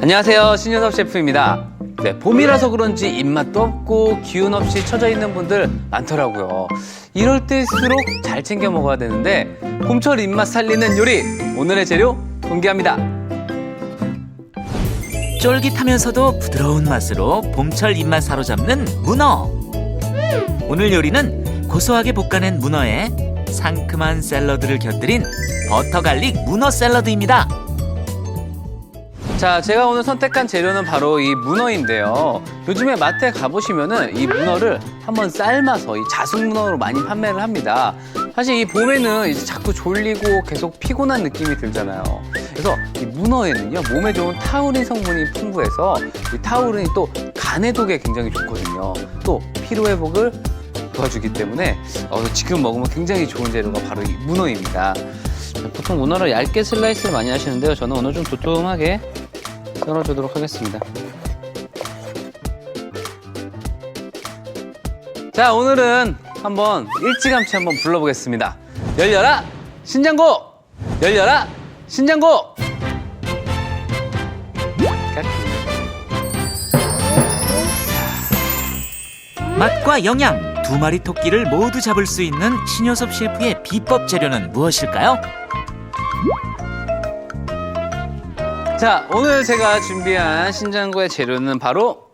안녕하세요, 신윤섭 셰프입니다. 네, 봄이라서 그런지 입맛도 없고 기운 없이 처져 있는 분들 많더라고요. 이럴 때일수록 잘 챙겨 먹어야 되는데 봄철 입맛 살리는 요리, 오늘의 재료 공개합니다. 쫄깃하면서도 부드러운 맛으로 봄철 입맛 사로잡는 문어. 오늘 요리는 고소하게 볶아낸 문어에 상큼한 샐러드를 곁들인 버터 갈릭 문어 샐러드입니다. 자, 제가 오늘 선택한 재료는 바로 이 문어인데요. 요즘에 마트에 가보시면은 이 문어를 한번 삶아서 이 자숙문어로 많이 판매를 합니다. 사실 이 봄에는 이제 자꾸 졸리고 계속 피곤한 느낌이 들잖아요. 그래서 이 문어에는요, 몸에 좋은 타우린 성분이 풍부해서 이 타우린이 또 간 해독에 굉장히 좋거든요. 또 피로 회복을 도와주기 때문에 지금 먹으면 굉장히 좋은 재료가 바로 이 문어입니다. 보통 문어를 얇게 슬라이스를 많이 하시는데요. 저는 오늘 좀 도톰하게 썰어주도록 하겠습니다. 자, 오늘은 한번 일찌감치 한번 불러보겠습니다. 열려라 신장고! 열려라 신장고! 맛과 영양 두 마리 토끼를 모두 잡을 수 있는 신효섭 셰프의 비법 재료는 무엇일까요? 자, 오늘 제가 준비한 신장고의 재료는 바로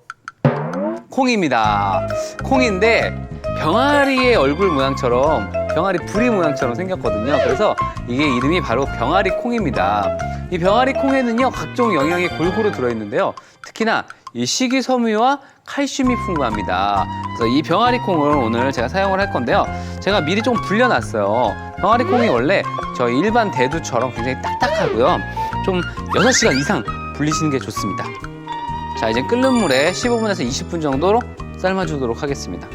콩입니다. 콩인데 병아리의 얼굴 모양처럼, 병아리 부리 모양처럼 생겼거든요. 그래서 이게 이름이 바로 병아리 콩입니다. 이 병아리 콩에는요, 각종 영양이 골고루 들어있는데요. 특히나 이 식이섬유와 칼슘이 풍부합니다. 그래서 이 병아리 콩을 오늘 제가 사용을 할 건데요. 제가 미리 좀 불려놨어요. 병아리 콩이 원래 저희 일반 대두처럼 굉장히 딱딱하고요. 좀 6시간 이상 불리시는 게 좋습니다. 자, 이제 끓는 물에 15분에서 20분 정도로 삶아주도록 하겠습니다.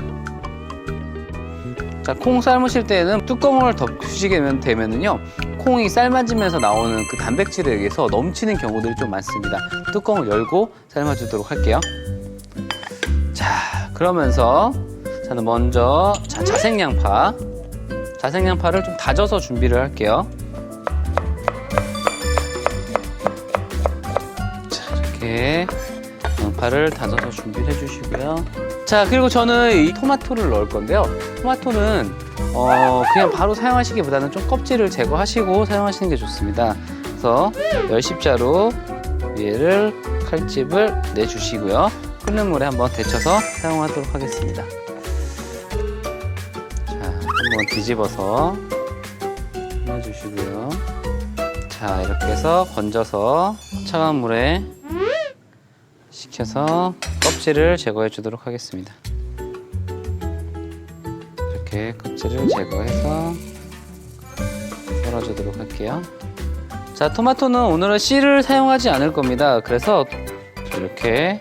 자, 콩 삶으실 때는 뚜껑을 덮으시게 되면은요, 콩이 삶아지면서 나오는 그 단백질에 의해서 넘치는 경우들이 좀 많습니다. 뚜껑을 열고 삶아주도록 할게요. 자, 그러면서 저는 먼저 자생양파를 좀 다져서 준비를 할게요. 자, 이렇게 양파를 다져서 준비를 해주시고요. 자, 그리고 저는 이 토마토를 넣을 건데요. 토마토는 그냥 바로 사용하시기보다는 좀 껍질을 제거하시고 사용하시는 게 좋습니다. 그래서 10십자로 위에를 칼집을 내주시고요. 끓는 물에 한번 데쳐서 사용하도록 하겠습니다. 자, 한번 뒤집어서 넣어주시고요. 자, 이렇게 해서 건져서 차가운 물에 식혀서 껍질을 제거해 주도록 하겠습니다. 이렇게 껍질을 제거해서 썰어주도록 할게요. 자, 토마토는 오늘은 씨를 사용하지 않을 겁니다. 그래서 이렇게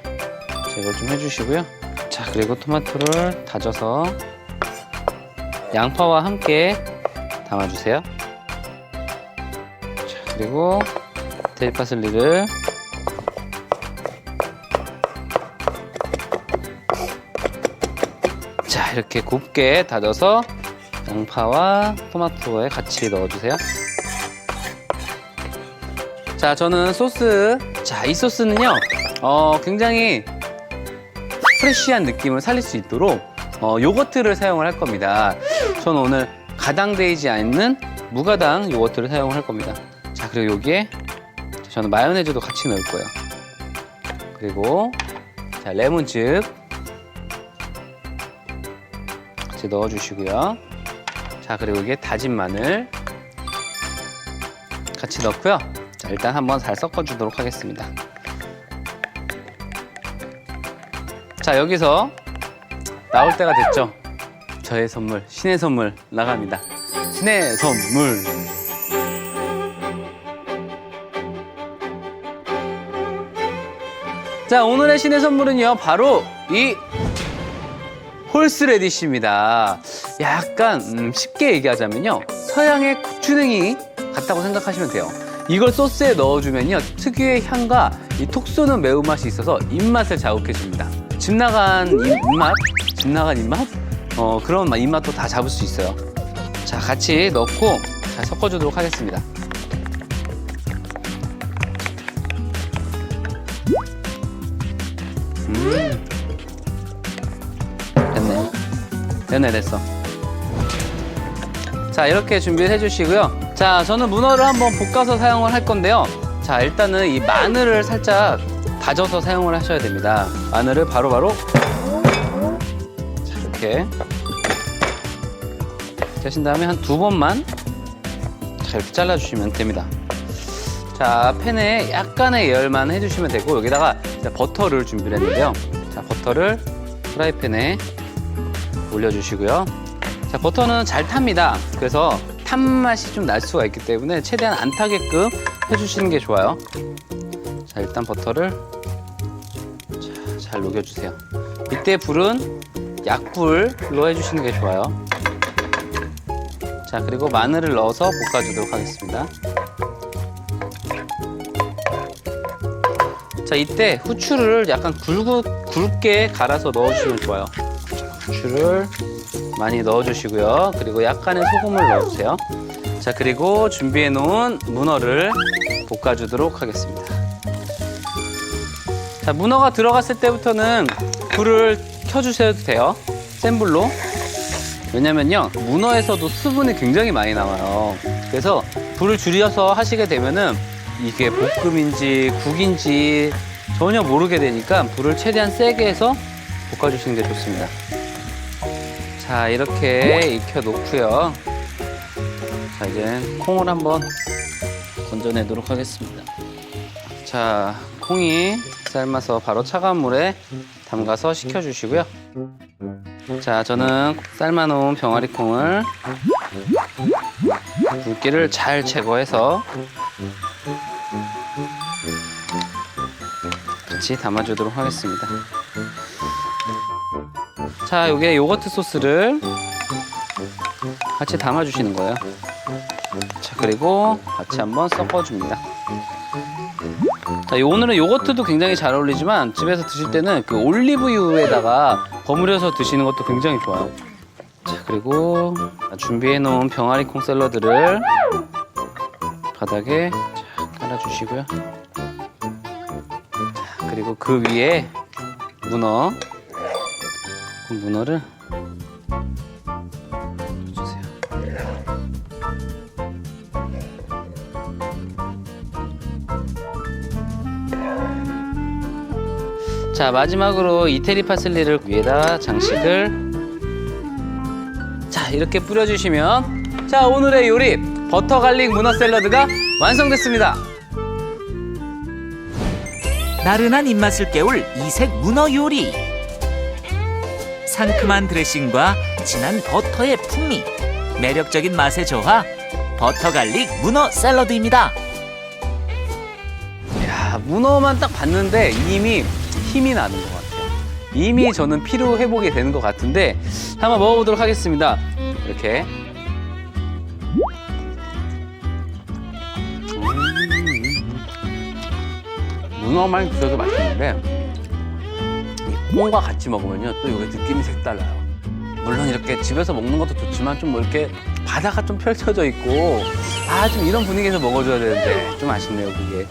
제거를 좀 해주시고요. 자, 그리고 토마토를 다져서 양파와 함께 담아주세요. 자, 그리고 데일파슬리를 자, 이렇게 곱게 다져서 양파와 토마토에 같이 넣어주세요. 자, 저는 소스, 자, 이 소스는요, 굉장히 프레쉬한 느낌을 살릴 수 있도록 요거트를 사용을 할 겁니다. 저는 오늘 가당되지 않는 무가당 요거트를 사용을 할 겁니다. 자, 그리고 여기에 저는 마요네즈도 같이 넣을 거예요. 그리고 자, 레몬즙 같이 넣어주시고요. 자, 그리고 이게 다진 마늘 같이 넣고요. 자, 일단 한번 잘 섞어주도록 하겠습니다. 자, 여기서 나올 때가 됐죠. 저의 선물, 신의 선물 나갑니다. 신의 선물. 자, 오늘의 신의 선물은요, 바로 이 홀스레디쉬입니다. 약간 쉽게 얘기하자면요, 서양의 고추냉이 같다고 생각하시면 돼요. 이걸 소스에 넣어주면요, 특유의 향과 이 톡 쏘는 매운맛이 있어서 입맛을 자극해줍니다. 집 나간 입맛? 그런 입맛도 다 잡을 수 있어요. 자, 같이 넣고 잘 섞어주도록 하겠습니다. 됐네, 됐어. 자, 이렇게 준비를 해주시고요. 자, 저는 문어를 한번 볶아서 사용을 할 건데요. 자, 일단은 이 마늘을 살짝 다져서 사용을 하셔야 됩니다. 마늘을 바로바로 자, 이렇게 하신 다음에 한 2번만 자, 이렇게 잘라주시면 됩니다. 자, 팬에 약간의 예열만 해주시면 되고 여기다가 이제 버터를 준비를 했는데요. 자, 버터를 프라이팬에 올려주시고요. 자, 버터는 잘 탑니다. 그래서 탄 맛이 좀 날 수가 있기 때문에 최대한 안 타게끔 해주시는 게 좋아요. 자, 일단 버터를 잘 녹여주세요. 이때 불은 약불로 해주시는 게 좋아요. 자, 그리고 마늘을 넣어서 볶아주도록 하겠습니다. 자, 이때 후추를 약간 굵게 갈아서 넣어주시면 좋아요. 후추를 많이 넣어주시고요. 그리고 약간의 소금을 넣어주세요. 자, 그리고 준비해 놓은 문어를 볶아주도록 하겠습니다. 자, 문어가 들어갔을 때부터는 불을 켜주셔도 돼요. 센 불로. 왜냐면요, 문어에서도 수분이 굉장히 많이 나와요. 그래서 불을 줄여서 하시게 되면은 이게 볶음인지 국인지 전혀 모르게 되니까 불을 최대한 세게 해서 볶아주시는 게 좋습니다. 자, 이렇게 익혀 놓고요. 자, 이제 콩을 한번 건져내도록 하겠습니다. 자, 콩이 삶아서 바로 차가운 물에 담가서 식혀주시고요. 자, 저는 삶아놓은 병아리 콩을 물기를 잘 제거해서 같이 담아주도록 하겠습니다. 자, 요게 요거트 소스를 같이 담아주시는 거예요. 자, 그리고 같이 한번 섞어줍니다. 자, 오늘은 요거트도 굉장히 잘 어울리지만 집에서 드실 때는 그 올리브유에다가 버무려서 드시는 것도 굉장히 좋아요. 자, 그리고 준비해 놓은 병아리 콩 샐러드를 바닥에 깔아주시고요. 자, 그리고 그 위에 문어를 주세요. 자, 마지막으로 이태리 파슬리를 위에다 장식을 자, 이렇게 뿌려주시면 자, 오늘의 요리 버터 갈릭 문어 샐러드가 완성됐습니다. 나른한 입맛을 깨울 이색 문어 요리. 상큼한 드레싱과 진한 버터의 풍미, 매력적인 맛의 조화, 버터 갈릭 문어 샐러드입니다. 야, 문어만 딱 봤는데 이미 힘이 나는 것 같아요. 이미 저는 피로 회복이 되는 것 같은데 한번 먹어보도록 하겠습니다. 이렇게 문어만 드셔도 맛있는데 이 콩과 같이 먹으면요 또 이게 느낌이 색달라요. 물론 이렇게 집에서 먹는 것도 좋지만 좀 뭐 이렇게 바다가 좀 펼쳐져 있고 좀 이런 분위기에서 먹어줘야 되는데 좀 아쉽네요, 그게.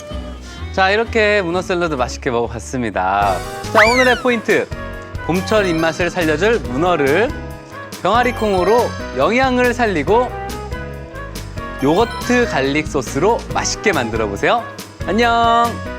자, 이렇게 문어 샐러드 맛있게 먹어봤습니다. 자, 오늘의 포인트. 봄철 입맛을 살려줄 문어를 병아리 콩으로 영양을 살리고 요거트 갈릭 소스로 맛있게 만들어 보세요. 안녕.